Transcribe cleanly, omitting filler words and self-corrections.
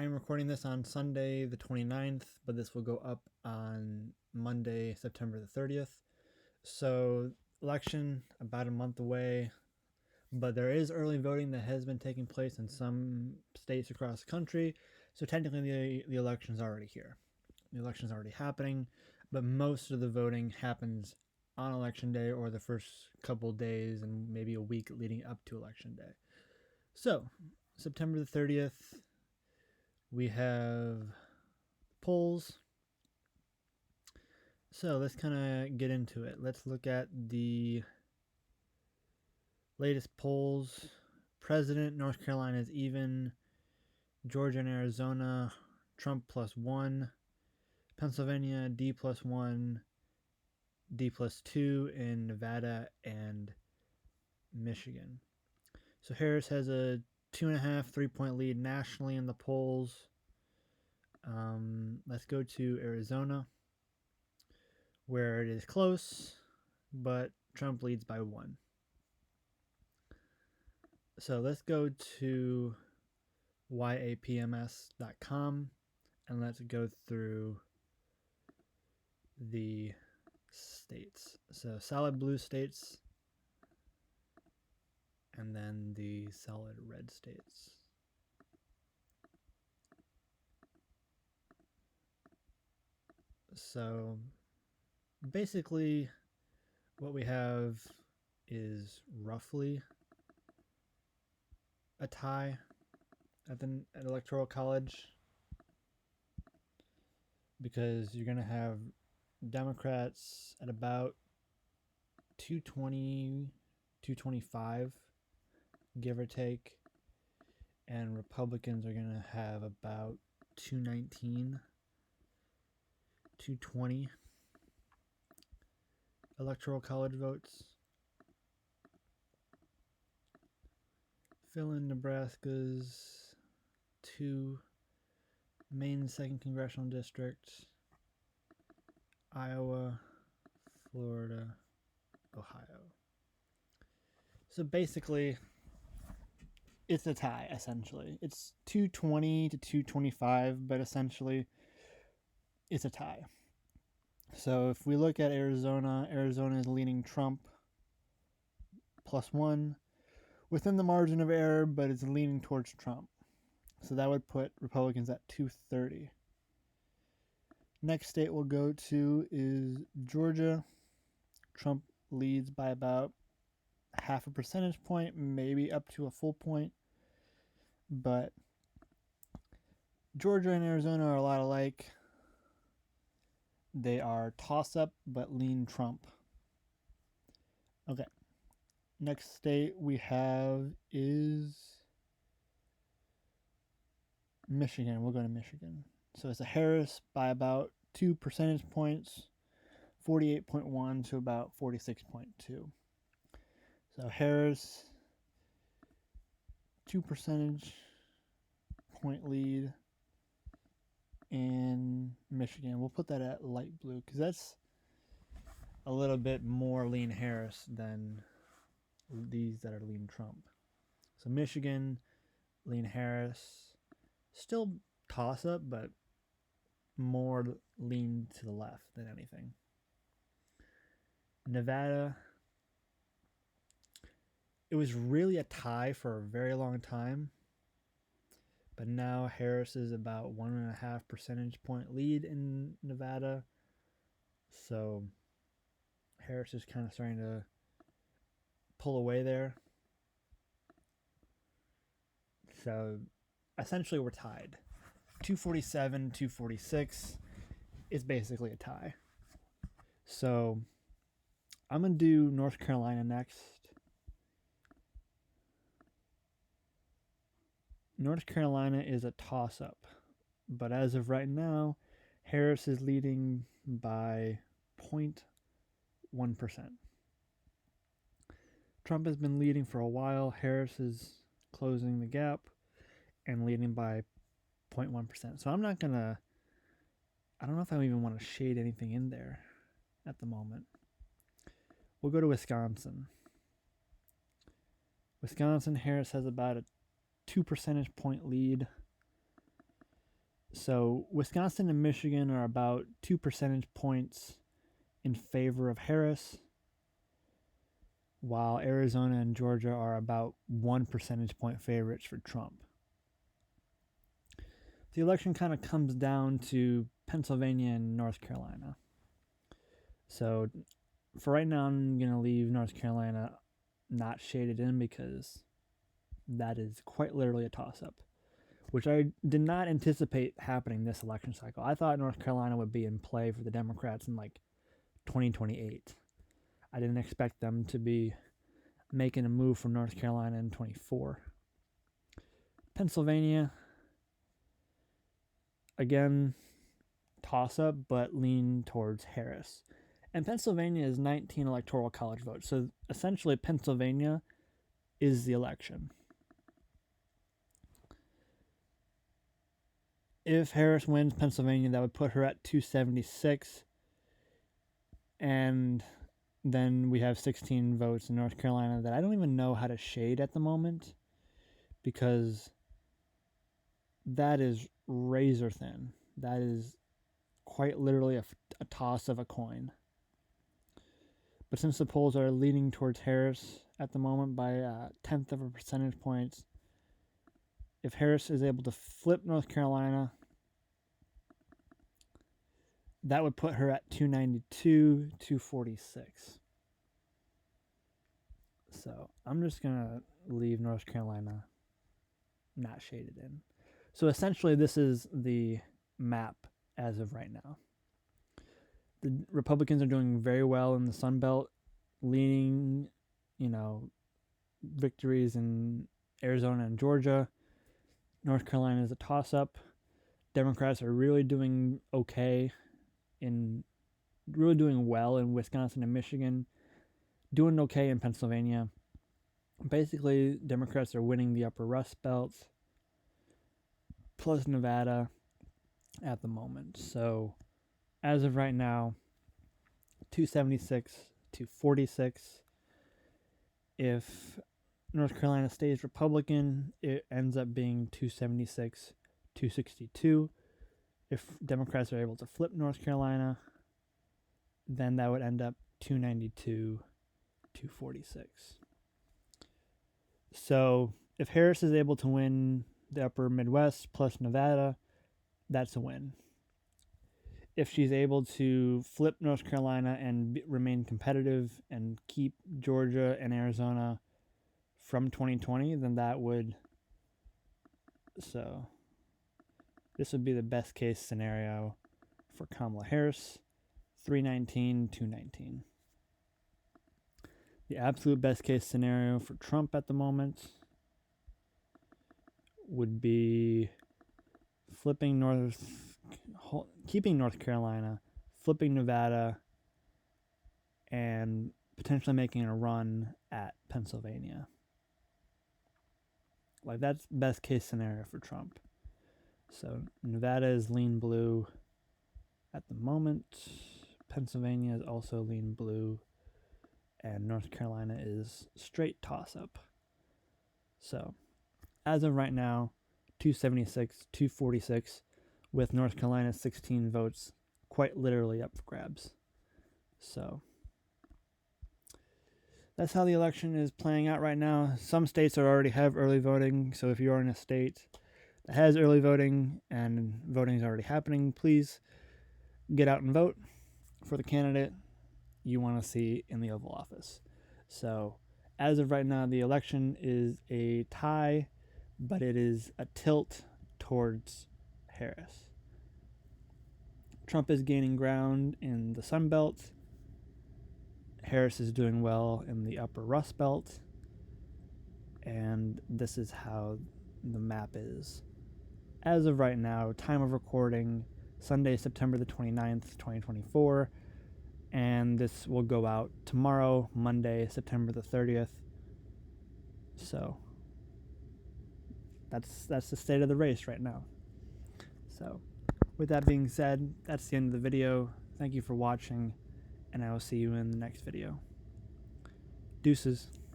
I'm recording this on Sunday, the 29th, but this will go up on Monday, September the 30th. So, election about a month away, but there is early voting that has been taking place in some states across the country. So, technically, the election's already here. The election's already happening, but most of the voting happens on election day or the first couple days and maybe a week leading up to election day. So, September the 30th, we have polls. So let's kind of get into it. Let's look at the latest polls. President, North Carolina is even. Georgia and Arizona, Trump +1. Pennsylvania, D+1. D+2 in Nevada and Michigan. So Harris has a 2.5, 3-point lead nationally in the polls. Let's go to Arizona, where it is close, but Trump leads by 1. So let's go to yapms.com and let's go through the states. So solid blue states and then the solid red states. So basically what we have is roughly a tie at Electoral College, because you're going to have Democrats at about 220, 225, give or take, and Republicans are going to have about 219, 220 Electoral College votes. Fill in Nebraska's 2, Maine's 2nd Congressional District, Iowa, Florida, Ohio. So basically, it's a tie, essentially. It's 220 to 225, but essentially, it's a tie. So if we look at Arizona, Arizona is leaning Trump +1 within the margin of error, but it's leaning towards Trump. So that would put Republicans at 230. Next state we'll go to is Georgia. Trump leads by about half a percentage point, maybe up to a full point. But Georgia and Arizona are a lot alike. They are toss-up, but lean Trump. Okay. Next state we have is Michigan. We'll go to Michigan. So it's a Harris by about 2 percentage points, 48.1 to about 46.2. So Harris, 2 percentage point lead in Michigan. We'll put that at light blue because that's a little bit more lean Harris than these that are lean Trump. So Michigan, lean Harris, still toss up, but more lean to the left than anything. Nevada, it was really a tie for a very long time, but now Harris is about 1.5 percentage point lead in Nevada. So Harris is kind of starting to pull away there. So essentially we're tied. 247, 246 is basically a tie. So I'm going to do North Carolina next. North Carolina is a toss-up, but as of right now, Harris is leading by 0.1%. Trump has been leading for a while. Harris is closing the gap and leading by 0.1%. So I'm not going to, I don't know if I even want to shade anything in there at the moment. We'll go to Wisconsin. Wisconsin, Harris has about a 2 percentage point lead. So Wisconsin and Michigan are about 2 percentage points in favor of Harris, while Arizona and Georgia are about 1 percentage point favorites for Trump. The election kind of comes down to Pennsylvania and North Carolina. So for right now, I'm going to leave North Carolina not shaded in because that is quite literally a toss-up, which I did not anticipate happening this election cycle. I thought North Carolina would be in play for the Democrats in like 2028. I didn't expect them to be making a move from North Carolina in 24. Pennsylvania, again, toss-up, but lean towards Harris. And Pennsylvania is 19 electoral college votes. So essentially, Pennsylvania is the election. If Harris wins Pennsylvania, that would put her at 276. And then we have 16 votes in North Carolina that I don't even know how to shade at the moment, because that is razor thin. That is quite literally a toss of a coin. But since the polls are leaning towards Harris at the moment by a tenth of a percentage point, if Harris is able to flip North Carolina, that would put her at 292, 246. So I'm just going to leave North Carolina not shaded in. So essentially, this is the map as of right now. The Republicans are doing very well in the Sun Belt, leaning, victories in Arizona and Georgia. North Carolina is a toss-up. Democrats are really doing okay really doing well in Wisconsin and Michigan, doing okay in Pennsylvania. Basically, Democrats are winning the upper Rust Belt, plus Nevada at the moment. So, as of right now, 276 to 46. If North Carolina stays Republican, it ends up being 276, 262. If Democrats are able to flip North Carolina, then that would end up 292, 246. So if Harris is able to win the upper Midwest plus Nevada, that's a win. If she's able to flip North Carolina and remain competitive and keep Georgia and Arizona from 2020, then that would... So this would be the best case scenario for Kamala Harris, 319, 219. The absolute best case scenario for Trump at the moment would be keeping North Carolina, flipping Nevada, and potentially making a run at Pennsylvania. Like, that's best case scenario for Trump. So Nevada is lean blue at the moment. Pennsylvania is also lean blue. And North Carolina is straight toss-up. So, as of right now, 276, 246, with North Carolina's 16 votes quite literally up for grabs. So, that's how the election is playing out right now. Some states already have early voting, so if you're in a state that has early voting and voting is already happening, please get out and vote for the candidate you want to see in the Oval Office. So, as of right now, the election is a tie, but it is a tilt towards Harris. Trump is gaining ground in the Sun Belt. Harris is doing well in the upper Rust Belt. And this is how the map is. As of right now, time of recording, Sunday, September the 29th, 2024. And this will go out tomorrow, Monday, September the 30th. So that's the state of the race right now. So with that being said, that's the end of the video. Thank you for watching, and I will see you in the next video. Deuces.